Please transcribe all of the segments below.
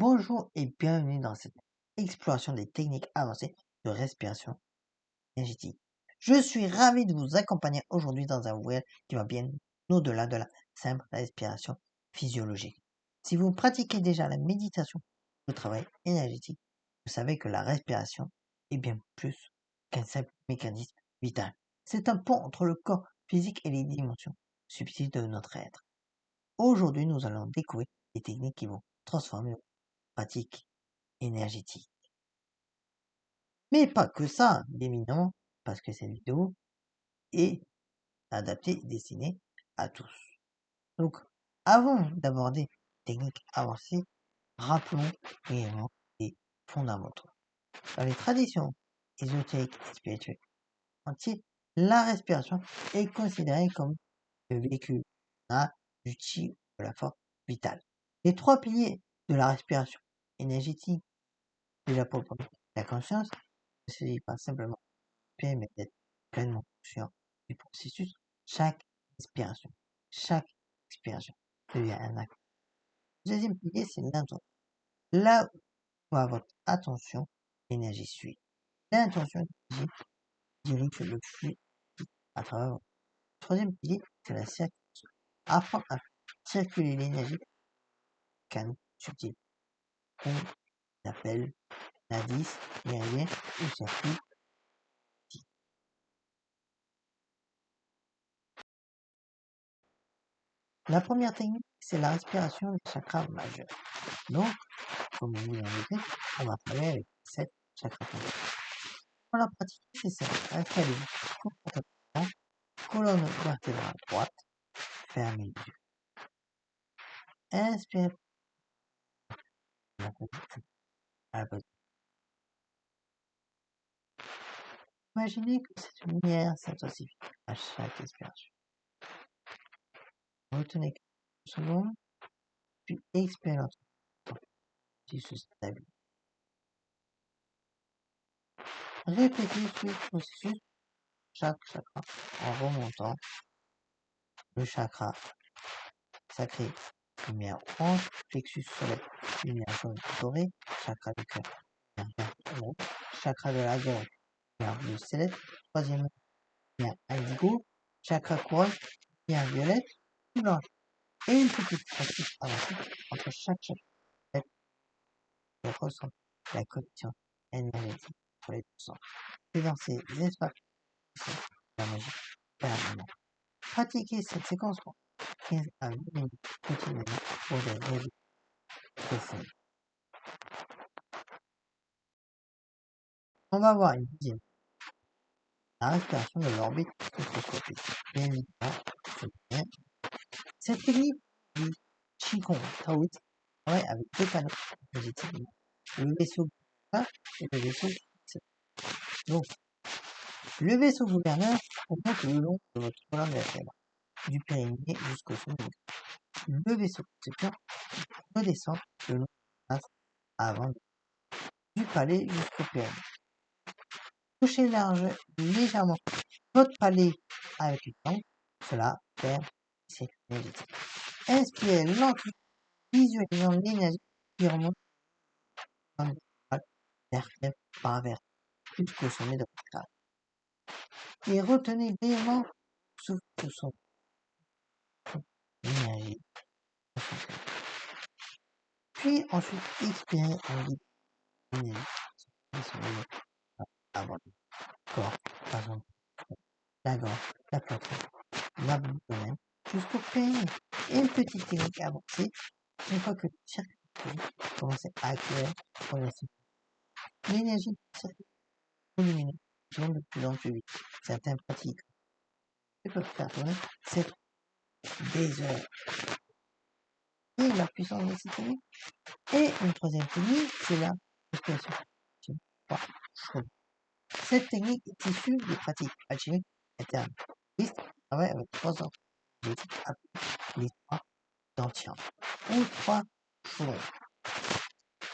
Bonjour et bienvenue dans cette exploration des techniques avancées de respiration énergétique. Je suis ravi de vous accompagner aujourd'hui dans un voyage qui va bien au-delà de la simple respiration physiologique. Si vous pratiquez déjà la méditation, le travail énergétique, vous savez que la respiration est bien plus qu'un simple mécanisme vital. C'est un pont entre le corps physique et les dimensions subtiles de notre être. Aujourd'hui, nous allons découvrir des techniques qui vont transformer nos pratiques énergétique. Mais pas que ça, bien évidemment, parce que cette vidéo est adaptée et destinée à tous. Donc, avant d'aborder les techniques avancées, rappelons brièvement les fondamentaux. Dans les traditions ésotériques et spirituelles entières, la respiration est considérée comme le véhicule du chi de la force vitale. Les trois piliers de la respiration énergétique, déjà pour la conscience, ne s'agit pas simplement mais d'être pleinement conscient du processus. Chaque inspiration, chaque expiration devient un acte. Le deuxième pilier, c'est l'intention. Là où va votre attention, l'énergie suit. L'intention dirige le flux à travers vous. Le troisième pilier, c'est la circulation. Apprendre à circuler l'énergie canal subtil. On l'appelle l'indice méridien ou circuit. La première technique, c'est la respiration du chakra majeur. Donc, comme vous l'avez vu, on va travailler avec 7 chakras. Pour la pratiquer, c'est simple. Installez-vous confortablement, colonne vertébrale droite, fermez les yeux. Inspirez à la pause. Imaginez que cette lumière s'intensifie à chaque expiration. Retenez quelques secondes, puis expirez lentement, puis se stabilise. Répétez ce processus chaque chakra en remontant le chakra sacré, lumière orange, plexus solaire, lumière jaune dorée, chakra du cœur, lumière verte rouge, chakra de la gorge, lumière bleu céleste, troisième lumière indigo, chakra couronne, lumière violette, ou blanche. Et une petite pratique avancée entre chaque chakra de ressentir la connexion énergétique pour les deux sens. C'est dans ces espaces la magie permanente. Pratiquez cette séquence pour 15 à 20 minutes quotidiennement pour des résultats profonds. On va voir une deuxième. La respiration de l'orbite microscopique. Bien évidemment, cette technique du Qigong taoïste travaille avec deux canaux positifs, le vaisseau gouverneur et le vaisseau récepteur. Donc, le vaisseau gouverneur remonte le long de votre colonne vertébrale, du périnée jusqu'au sommet. Le vaisseau récepteur redescend le long de la face avant du palais jusqu'au périnée. Touchez légèrement votre palais avec les jambes, cela perd ses énergétique. Inspirez lentement, visualisant l'énergie qui remonte dans le vertèbre par vertèbre jusqu'au sommet de votre crâne. Et retenez brièvement souffle de son énergie. Puis ensuite expirez en guidant l'énergie avant le corps, par exemple la gorge, la poitrine, l'abdomen, jusqu'au périnée. Et une petite technique avancée, une fois que le circuit commence à accélérer progressivement. L'énergie circule lumineuse tourne de plus en plus vite. Certains pratiques peuvent faire tourner des heures. Et la puissance de cette technique. Et une troisième technique, c'est la respiration chaude. Cette technique est issue des pratiques alchimiques internes. Liste travaille avec trois ordres appelés les trois d'Antian ou trois chaudrons.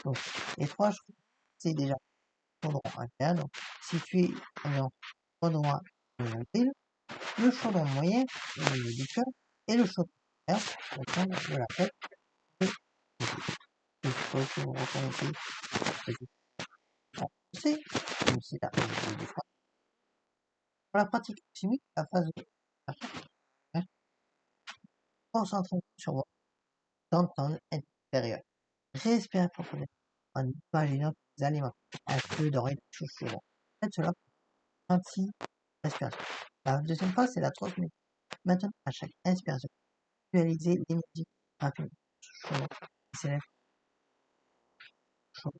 Donc, les trois chaudrons, c'est déjà chaudron interne, donc situé environ 3 droits de l'île, le chaudron moyen au niveau du cœur et le chaudron supérieur au centre de la tête et je suppose que vous reconnaissez ce que c'est, comme c'est la phase de fois. Pour la pratique chimique, la phase de hein, concentrez-vous sur votre denton intérieur. Respirez profondément en imaginant que vous alimentez un feu doré chouchoulant. Faites cela pour 36 respirations. La deuxième phase, c'est la 3 minutes. Maintenant, à chaque inspiration, visualisez l'énergie rapide chaude qui s'élève chaud.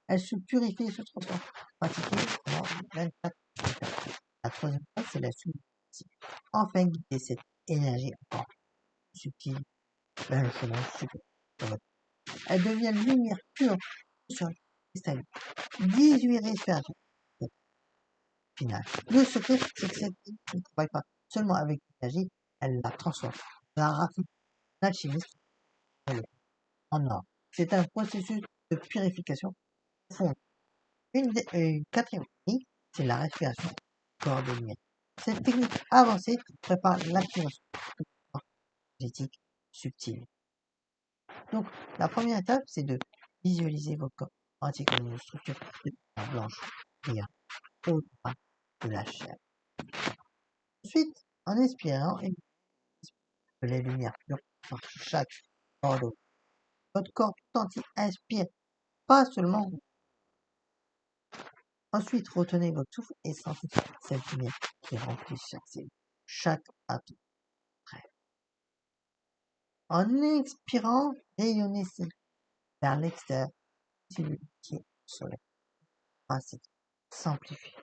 Elle se purifie et se transforme. Pratiquez pendant 24 heures. La troisième phase, c'est la sublimation. Enfin, guidez cette énergie encore plus subtile vers le chemin supérieur. Elle devient lumière pure sur le cristal. 18 respirations. Final. Le secret, c'est que cette technique ne travaille pas seulement avec l'énergie, elle la transforme. La raffine l'alchimiste en or. C'est un processus de purification profonde. Une quatrième technique, c'est la respiration coordonnée. Cette technique avancée prépare l'activation énergétique subtile. Donc, la première étape, c'est de visualiser votre corps entier comme une structure de lumière blanche, brillante, au-delà de la chair. Ensuite, en inspirant, que les lumières pures par chaque pore de votre corps tout entier inspire, pas seulement vous. Ensuite, retenez votre souffle et sentez cette lumière qui remplit chaque cellule, chaque atome. En expirant, rayonnez vers l'extérieur, celui qui est au soleil. Ainsi, s'amplifie.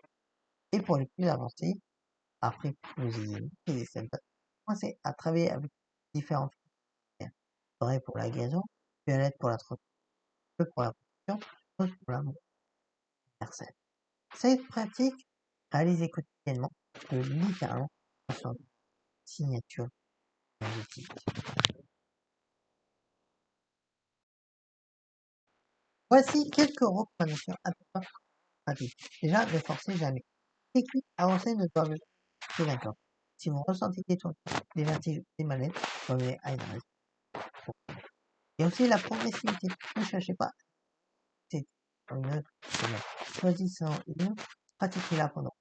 Et pour les plus avancés, après que vous ayez maîtrisé cette base, commencez à travailler avec différentes manières. Vrai pour la guérison, violet pour la transformation, bleu pour la protection, rose pour l'amour universel. Cette pratique, réalisée quotidiennement, peut littéralement transformer une signature énergétique. Voici quelques recommandations importantes pratiques. Déjà, ne forcez jamais. Les techniques avancées ne doivent être que d'accord. Si vous ressentez des tournements, des vertiges ou des malaises, revenez à une raison. Et aussi la progressivité. Ne cherchez pas c'est une semaine. Choisissant une, pratiquez-la pendant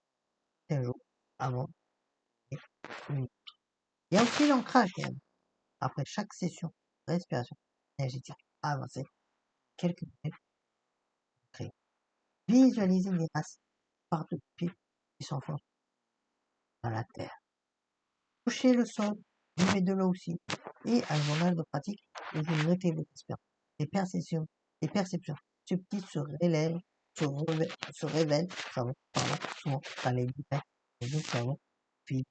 15 jours avant une. Il y a aussi l'ancrage quand même. Après chaque session de respiration énergétique avancée, quelques minutes, créez. Visualisez les racines partout de pieds qui s'enfoncent dans la terre. Touchez le sol, vivez de l'eau aussi, et un journal de pratique où vous notez vos expériences. Les perceptions subtiles se révèlent souvent dans les détails de nos cerveaux au fil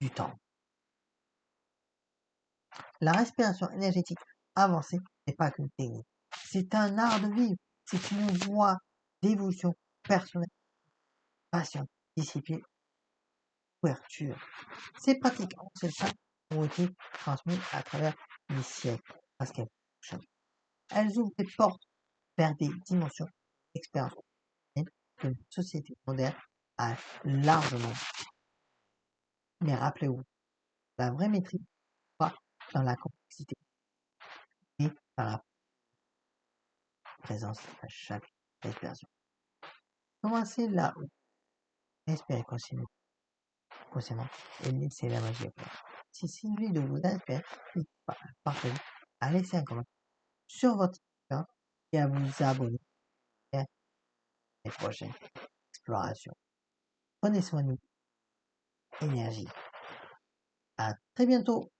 du temps. La respiration énergétique avancée n'est pas qu'une technique. C'est un art de vivre. C'est une voie d'évolution personnelle, passion, discipline, ouverture. Ces pratiques ancestrales ont été transmises à travers les siècles parce qu'elles fonctionnent. Elles ouvrent des portes vers des dimensions d'expérience que notre société moderne a largement. Mais rappelez-vous, la vraie maîtrise n'est pas dans la complexité, mais dans la présence à chaque respiration. Commencez là où respirez consciemment et laissez la magie opérer. Si c'est celui de vous inspirer, parfait, à laisser un commentaire sur votre expérience et à vous abonner à les prochaines explorations. Prenez soin de nous. Énergie. À très bientôt.